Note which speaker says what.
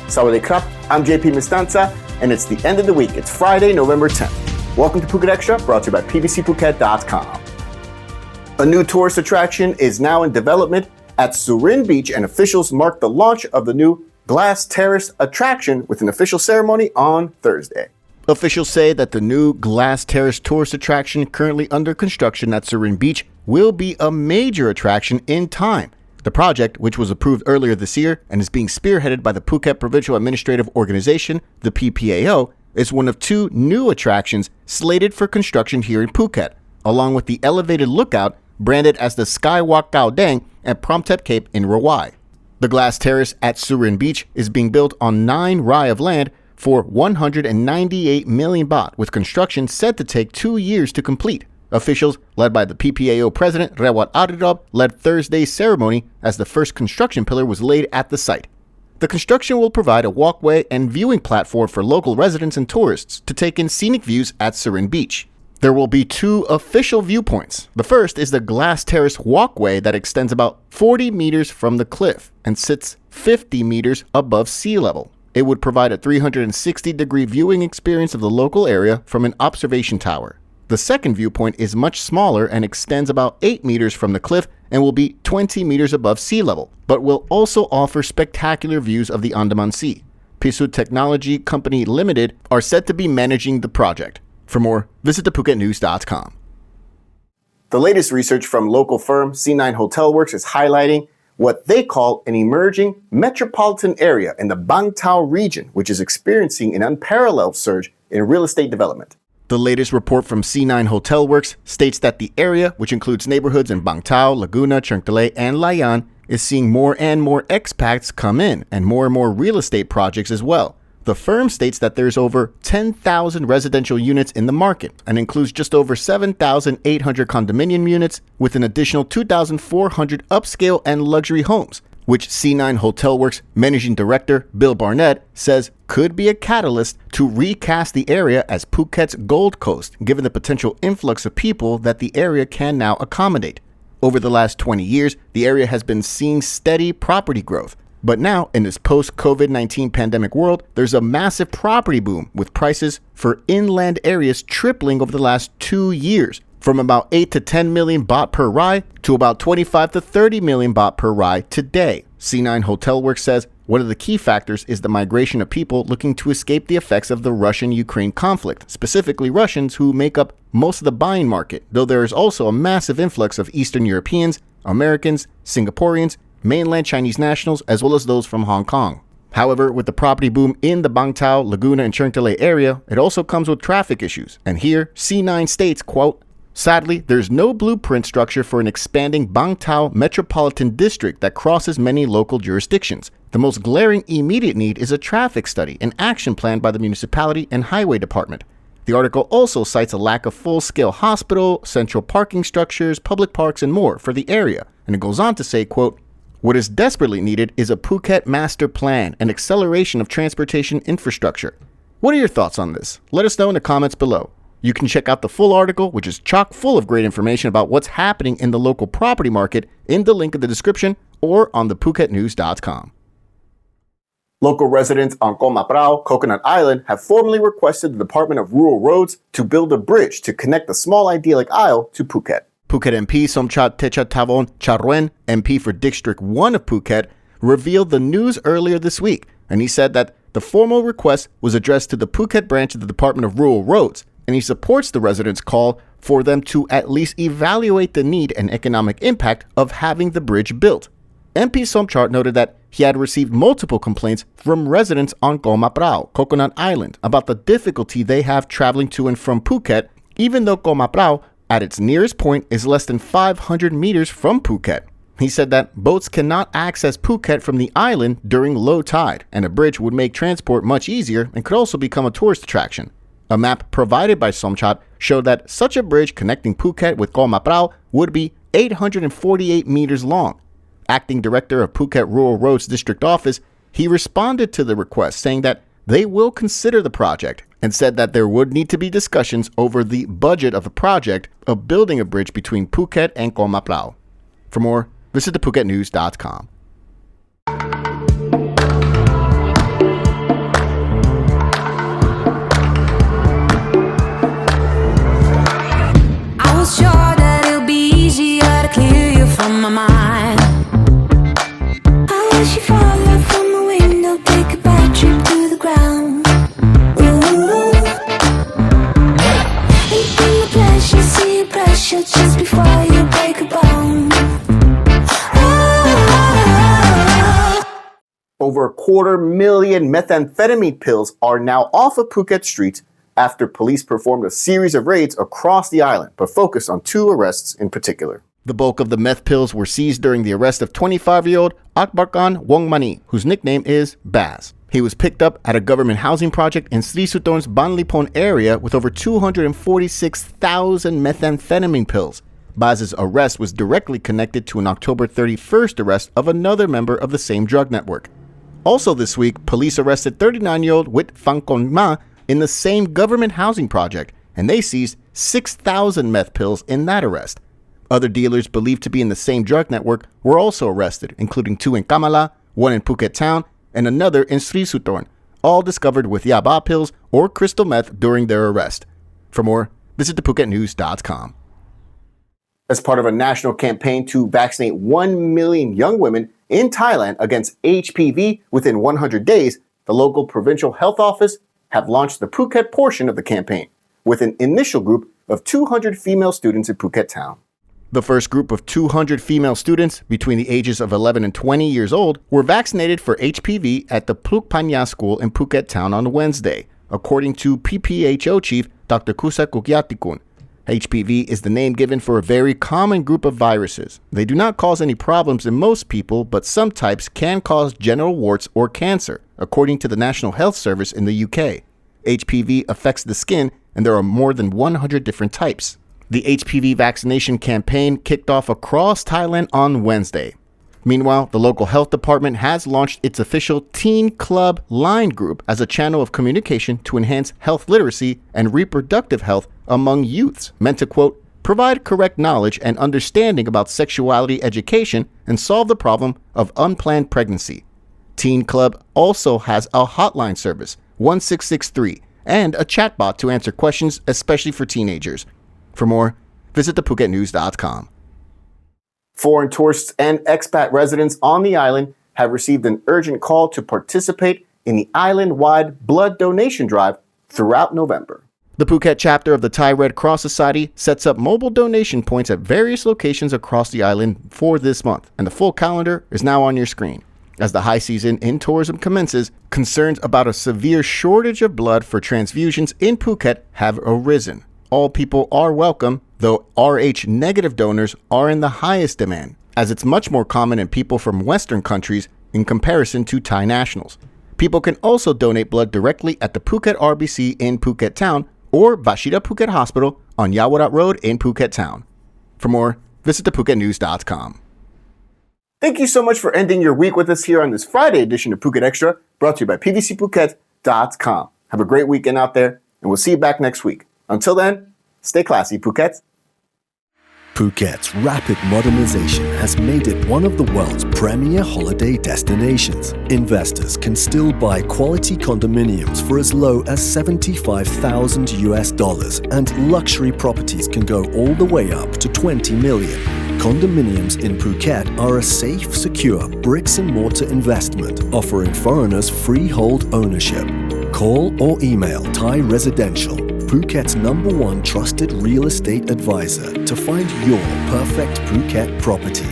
Speaker 1: Sawadee krap, I'm JP Mestanza, and it's the end of the week. It's Friday, November 10th. Welcome to Phuket Xtra, brought to you by pbcphuket.com. A new tourist attraction is now in development at Surin Beach, and officials marked the launch of the new Glass Terrace attraction with an official ceremony on Thursday. Officials say that the new Glass Terrace tourist attraction currently under construction at Surin Beach will be a major attraction in time. The project, which was approved earlier this year and is being spearheaded by the Phuket Provincial Administrative Organization, the PPAO, is one of two new attractions slated for construction here in Phuket, along with the elevated lookout branded as the Skywalk Khao Dang at Promtep Cape in Rawai. The Glass Terrace at Surin Beach is being built on 9 rai of land for 198 million baht, with construction said to take 2 years to complete. Officials, led by the PPAO president Rewat Aridob, led Thursday's ceremony as the first construction pillar was laid at the site. The construction will provide a walkway and viewing platform for local residents and tourists to take in scenic views at Surin Beach. There will be 2 official viewpoints. The first is the Glass Terrace walkway that extends about 40 meters from the cliff and sits 50 meters above sea level. It would provide a 360-degree viewing experience of the local area from an observation tower. The second viewpoint is much smaller and extends about 8 meters from the cliff and will be 20 meters above sea level, but will also offer spectacular views of the Andaman Sea. Pisut Technology Company Limited are said to be managing the project. For more, visit thephuket.news.com. The latest research from local firm C9 Hotel Works is highlighting what they call an emerging metropolitan area in the Bang Tao region, which is experiencing an unparalleled surge in real estate development. The latest report from C9 Hotel Works states that the area, which includes neighborhoods in Bang Tao, Laguna, Chengtalay, and Layan, is seeing more and more expats come in and more real estate projects as well. The firm states that there's over 10,000 residential units in the market and includes just over 7,800 condominium units with an additional 2,400 upscale and luxury homes, which C9 Hotel Works Managing Director Bill Barnett says could be a catalyst to recast the area as Phuket's Gold Coast, given the potential influx of people that the area can now accommodate. Over the last 20 years, the area has been seeing steady property growth. But now, in this post-COVID-19 pandemic world, there's a massive property boom, with prices for inland areas tripling over the last 2 years, from about 8 to 10 million baht per rai to about 25 to 30 million baht per rai today. C9 Hotel Works says one of the key factors is the migration of people looking to escape the effects of the Russian-Ukraine conflict, specifically Russians who make up most of the buying market, though there is also a massive influx of Eastern Europeans, Americans, Singaporeans, mainland Chinese nationals, as well as those from Hong Kong. However, with the property boom in the Bang Tao, Laguna, and Chengtalay area, it also comes with traffic issues. And here, C9 states, quote, "Sadly, there's no blueprint structure for an expanding Bang Tao metropolitan district that crosses many local jurisdictions. The most glaring immediate need is a traffic study and action plan by the municipality and highway department." The article also cites a lack of full-scale hospital, central parking structures, public parks, and more for the area. And it goes on to say, quote, "What is desperately needed is a Phuket master plan and acceleration of transportation infrastructure." What are your thoughts on this? Let us know in the comments below. You can check out the full article, which is chock full of great information about what's happening in the local property market, in the link in the description or on thephuket.news.com. Local residents on Koh Maphrao, Coconut Island, have formally requested the Department of Rural Roads to build a bridge to connect the small idyllic isle to Phuket. Phuket MP Somchat Techatavon Charwen, MP for District 1 of Phuket, revealed the news earlier this week, and he said that the formal request was addressed to the Phuket branch of the Department of Rural Roads, and he supports the residents' call for them to at least evaluate the need and economic impact of having the bridge built. MP Somchat noted that he had received multiple complaints from residents on Koh Maphrao, Coconut Island, about the difficulty they have traveling to and from Phuket, even though Koh Maphrao at its nearest point is less than 500 meters from Phuket. He said that boats cannot access Phuket from the island during low tide, and a bridge would make transport much easier and could also become a tourist attraction. A map provided by Somchat showed that such a bridge connecting Phuket with Koh Maphrao would be 848 meters long. Acting Director of Phuket Rural Roads District Office, he responded to the request saying that they will consider the project and said that there would need to be discussions over the budget of the project of building a bridge between Phuket and Koh Maphrao. For more, visit thephuket.news.com. Over 250,000 methamphetamine pills are now off of Phuket streets after police performed a series of raids across the island, but focused on 2 arrests in particular. The bulk of the meth pills were seized during the arrest of 25-year-old Akbarkan Wongmani, whose nickname is Baz. He was picked up at a government housing project in Sri Sutorn's Banlipon area with over 246,000 methamphetamine pills. Baz's arrest was directly connected to an October 31st arrest of another member of the same drug network. Also this week, police arrested 39-year-old Wit Phangkon Ma in the same government housing project, and they seized 6,000 meth pills in that arrest. Other dealers believed to be in the same drug network were also arrested, including 2 in Kamala, 1 in Phuket Town, and another in Sri Sutorn, all discovered with yaba pills or crystal meth during their arrest. For more, visit thephuket.news.com. As part of a national campaign to vaccinate 1 million young women in Thailand against HPV within 100 days, the local provincial health office have launched the Phuket portion of the campaign, with an initial group of 200 female students in Phuket Town. The first group of 200 female students between the ages of 11 and 20 years old were vaccinated for HPV at the Pluk Panya School in Phuket Town on Wednesday, according to PPHO chief Dr. Kusa Kukyatikun. HPV is the name given for a very common group of viruses. They do not cause any problems in most people, but some types can cause genital warts or cancer, according to the National Health Service in the UK. HPV affects the skin, and there are more than 100 different types. The HPV vaccination campaign kicked off across Thailand on Wednesday. Meanwhile, the local health department has launched its official Teen Club Line group as a channel of communication to enhance health literacy and reproductive health among youths, meant to, quote, provide correct knowledge and understanding about sexuality education and solve the problem of unplanned pregnancy. Teen Club also has a hotline service, 1663, and a chatbot to answer questions, especially for teenagers. For more, visit thephuket.news.com. Foreign tourists and expat residents on the island have received an urgent call to participate in the island-wide blood donation drive throughout November. The Phuket chapter of the Thai Red Cross Society sets up mobile donation points at various locations across the island for this month, and the full calendar is now on your screen. As the high season in tourism commences, concerns about a severe shortage of blood for transfusions in Phuket have arisen. All people are welcome, though Rh-negative donors are in the highest demand, as it's much more common in people from Western countries in comparison to Thai nationals. People can also donate blood directly at the Phuket RBC in Phuket Town or Vashida Phuket Hospital on Yawarat Road in Phuket Town. For more, visit thephuket.news.com. Thank you so much for ending your week with us here on this Friday edition of Phuket Extra, brought to you by pvcphuket.com. Have a great weekend out there, and we'll see you back next week. Until then, stay classy, Phuket.
Speaker 2: Phuket's rapid modernization has made it one of the world's premier holiday destinations. Investors can still buy quality condominiums for as low as $75,000 and luxury properties can go all the way up to 20 million. Condominiums in Phuket are a safe, secure bricks-and-mortar investment offering foreigners freehold ownership. Call or email Thai Residential, Phuket's #1 trusted real estate advisor, to find your perfect Phuket property.